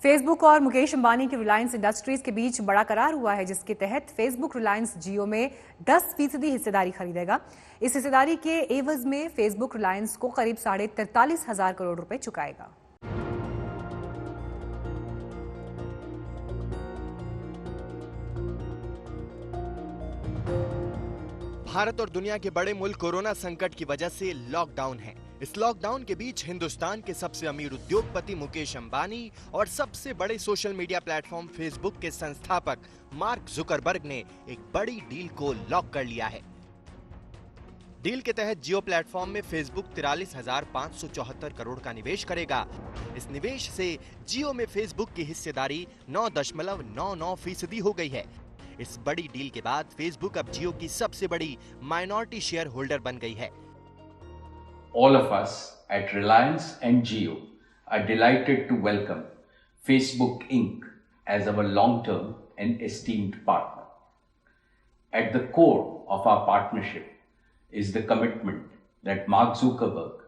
Facebook और मुकेश अंबानी की Reliance industries के बीच बड़ा करार हुआ है, जिसके तहत फेसबुक रिलायंस जियो में 10% हिस्सेदारी खरीदेगा। इस हिस्सेदारी के एवज में फेसबुक रिलायंस को करीब 43,500 करोड़ रुपए चुकाएगा। भारत और दुनिया के बड़े मुल्क कोरोना संकट की वजह से लॉकडाउन है। इस लॉकडाउन के बीच हिंदुस्तान के सबसे अमीर उद्योगपति मुकेश अंबानी और सबसे बड़े सोशल मीडिया प्लेटफॉर्म फेसबुक के संस्थापक मार्क जुकरबर्ग ने एक बड़ी डील को लॉक कर लिया है। डील के तहत जियो प्लेटफॉर्म में फेसबुक 43,574 करोड़ का निवेश करेगा। इस निवेश से जियो में फेसबुक की हिस्सेदारी 9.99% हो गई है। इस बड़ी डील के बाद फेसबुक अब जियो की सबसे बड़ी माइनॉरिटी शेयर होल्डर बन गई है। All of us at Reliance and Jio are delighted to welcome Facebook Inc. as our long-term and esteemed partner. At the core of our partnership is the commitment that Mark Zuckerberg,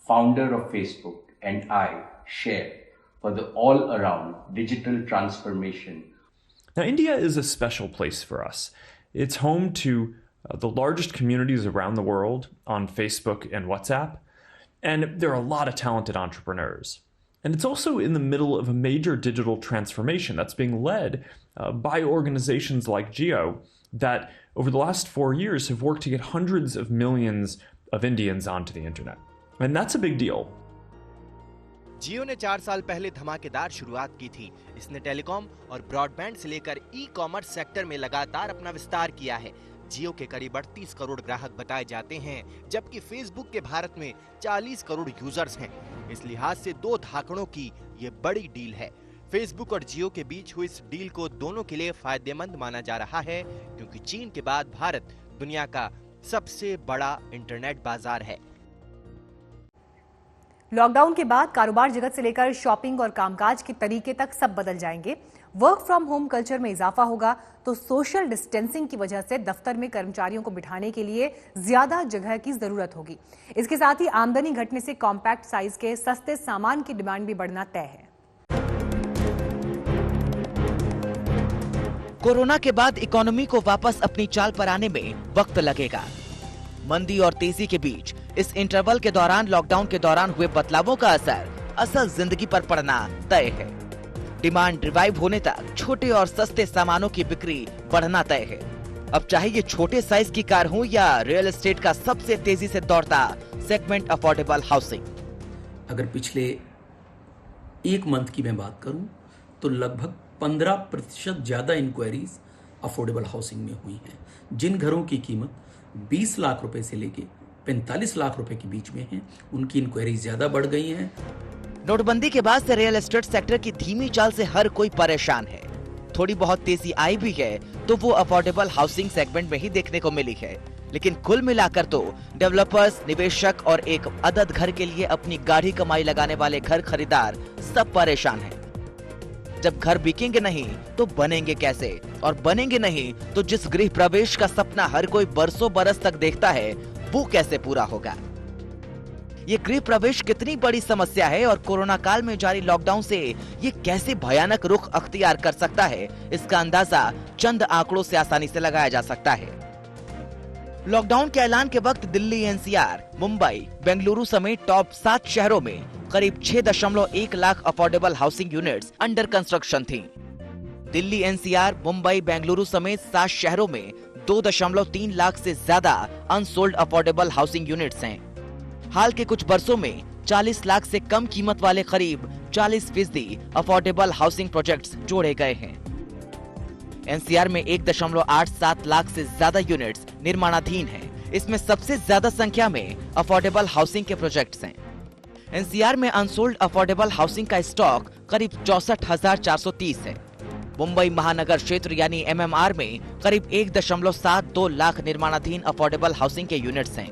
founder of Facebook, and I share for the all-around digital transformation. Now, India is a special place for us. It's home to the largest communities around the world on Facebook and WhatsApp, and there are a lot of talented entrepreneurs. And it's also in the middle of a major digital transformation that's being led by organizations like Jio that over the last 4 years have worked to get hundreds of millions of Indians onto the internet. And that's a big deal. जियो ने 4 साल पहले धमाकेदार शुरुआत की थी। इसने telecom और broadband से लेकर ई-कॉमर्स सेक्टर में लगातार अपना विस्तार किया है। जियो के करीब 38 करोड़ ग्राहक बताए जाते हैं, जबकि फेसबुक के भारत में 40 करोड़ यूजर्स हैं। इस लिहाज से दो धाकड़ों की ये बड़ी डील है। फेसबुक और जियो के बीच हुई इस डील को दोनों के लिए फायदेमंद माना जा रहा है, क्योंकि चीन के बाद भारत दुनिया का सबसे बड़ा इंटरनेट बाजार है। लॉकडाउन के बाद कारोबार जगत से लेकर शॉपिंग और कामकाज के तरीके तक सब बदल जाएंगे। वर्क फ्रॉम होम कल्चर में इजाफा होगा तो सोशल डिस्टेंसिंग की वजह से दफ्तर में कर्मचारियों को बिठाने के लिए ज्यादा जगह की जरूरत होगी। इसके साथ ही आमदनी घटने से कॉम्पैक्ट साइज के सस्ते सामान की डिमांड भी बढ़ना तय है। कोरोना के बाद इकोनॉमी को वापस अपनी चाल पर आने में वक्त लगेगा। मंदी और तेजी के बीच इस इंटरवल के दौरान लॉकडाउन के दौरान हुए बदलावों का असर असल जिंदगी पर पड़ना तय है। डिमांड रिवाइव होने तक छोटे और सस्ते सामानों की बिक्री बढ़ना तय है। अब चाहे ये छोटे साइज की कार हो या रियल एस्टेट का सबसे तेजी से दौड़ता सेगमेंट अफोर्डेबल हाउसिंग। अगर पिछले एक मंथ की मैं बात करूं तो लगभग 15% ज्यादा इंक्वायरीज अफोर्डेबल हाउसिंग में हुई हैं। जिन घरों की कीमत 20 लाख रुपए से लेके 45 लाख रुपए के बीच में हैं, उनकी इंक्वायरी ज्यादा बढ़ गई हैं। नोटबंदी के बाद से रियल एस्टेट सेक्टर की धीमी चाल से हर कोई परेशान है। थोड़ी बहुत तेजी आई भी है तो वो अफोर्डेबल हाउसिंग सेगमेंट में ही देखने को मिली है, लेकिन कुल मिलाकर तो डेवलपर्स, निवेशक और एक अदद घर के लिए अपनी गाढ़ी कमाई लगाने वाले घर खरीदार सब परेशान हैं। जब घर बिकेंगे नहीं तो बनेंगे कैसे, और बनेंगे नहीं तो जिस गृह प्रवेश का सपना हर कोई बरसों बरस तक देखता है वो कैसे पूरा होगा। ये गृह प्रवेश कितनी बड़ी समस्या है और कोरोना काल में जारी लॉकडाउन से ये कैसे भयानक रुख अख्तियार कर सकता है, इसका अंदाजा चंद आंकड़ों से आसानी से लगाया जा सकता है। लॉकडाउन के ऐलान के वक्त दिल्ली, एनसीआर, मुंबई, बेंगलुरु समेत टॉप 7 शहरों में करीब 6.1 lakh affordable housing units under construction थी। दिल्ली, एनसीआर, मुंबई, बेंगलुरु समेत 7 शहरों में 2.3 लाख से ज्यादा अनसोल्ड अफोर्डेबल हाउसिंग यूनिट्स हैं। हाल के कुछ वर्षों में 40 लाख से कम कीमत वाले करीब 40% अफोर्डेबल हाउसिंग प्रोजेक्ट्स जोड़े गए हैं। एनसीआर में 1.87 लाख से ज्यादा यूनिट्स निर्माणाधीन हैं। इसमें सबसे ज्यादा संख्या में अफोर्डेबल हाउसिंग के प्रोजेक्ट्स हैं। एनसीआर में अनसोल्ड अफोर्डेबल हाउसिंग का स्टॉक करीब 64,430 है। मुंबई महानगर क्षेत्र यानी एमएमआर में करीब 1.72 लाख निर्माणाधीन अफोर्डेबल हाउसिंग के यूनिट्स हैं।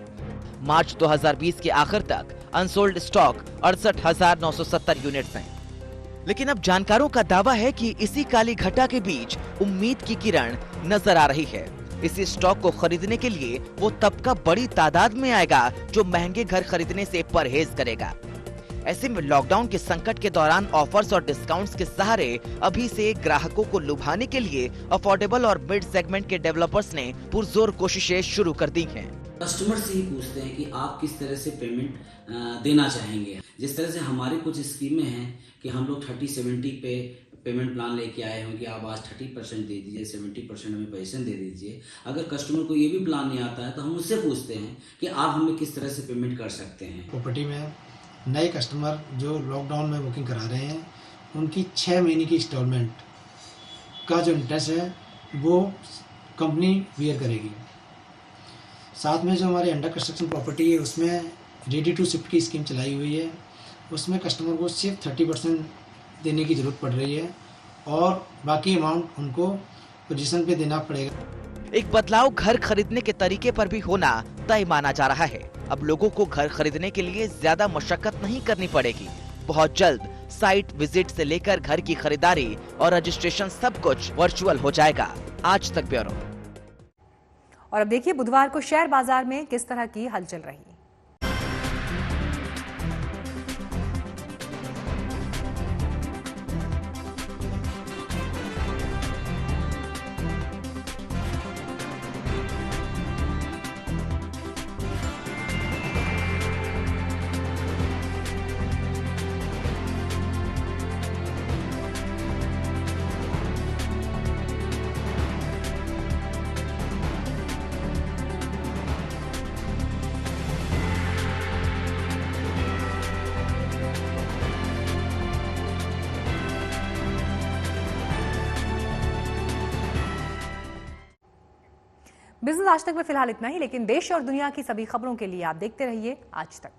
मार्च 2020 के आखिर तक अनसोल्ड स्टॉक 68,970 यूनिट्स हैं। लेकिन अब जानकारों का दावा है कि इसी काली घटा के बीच उम्मीद की किरण नजर आ रही है। इसी स्टॉक को खरीदने के लिए वो तबका बड़ी तादाद में आएगा जो महंगे घर खरीदने से परहेज करेगा। ऐसे में लॉकडाउन के संकट के दौरान ऑफर्स और डिस्काउंट्स के सहारे अभी से ग्राहकों को लुभाने के लिए अफोर्डेबल और मिड सेगमेंट के डेवलपर्स ने पुरजोर कोशिशें शुरू कर दी हैं। कस्टमर से ही पूछते हैं कि आप किस तरह से पेमेंट देना चाहेंगे। जिस तरह से हमारी कुछ स्कीमें हैं कि हम लोग 30-70 पे पेमेंट प्लान लेके आए हैं कि आप आज 30% दे दीजिए, 70% हमें पैसे दे दीजिए। अगर कस्टमर को ये भी प्लान नहीं आता है तो हम उससे पूछते हैं कि आप हमें किस तरह से पेमेंट कर सकते हैं। प्रॉपर्टी में नए कस्टमर जो लॉकडाउन में बुकिंग करा रहे हैं उनकी 6 महीने की इंस्टॉलमेंट का जो इंटरेस्ट है वो कंपनी बियर करेगी। साथ में जो हमारे अंडर कंस्ट्रक्शन प्रॉपर्टी है उसमें रेडी टू शिफ्ट की स्कीम चलाई हुई है, उसमें कस्टमर को सिर्फ 30% देने की ज़रूरत पड़ रही है और बाकी अमाउंट उनको पोजीशन पे देना पड़ेगा। एक बदलाव घर खरीदने के तरीके पर भी होना तय माना जा रहा है। अब लोगों को घर खरीदने के लिए ज्यादा मशक्कत नहीं करनी पड़ेगी। बहुत जल्द साइट विजिट से लेकर घर की खरीदारी और रजिस्ट्रेशन सब कुछ वर्चुअल हो जाएगा। आज तक ब्यूरो। और अब देखिए बुधवार को शेयर बाजार में किस तरह की हलचल रही। बिजनेस आज तक में फिलहाल इतना ही, लेकिन देश और दुनिया की सभी खबरों के लिए आप देखते रहिए आज तक।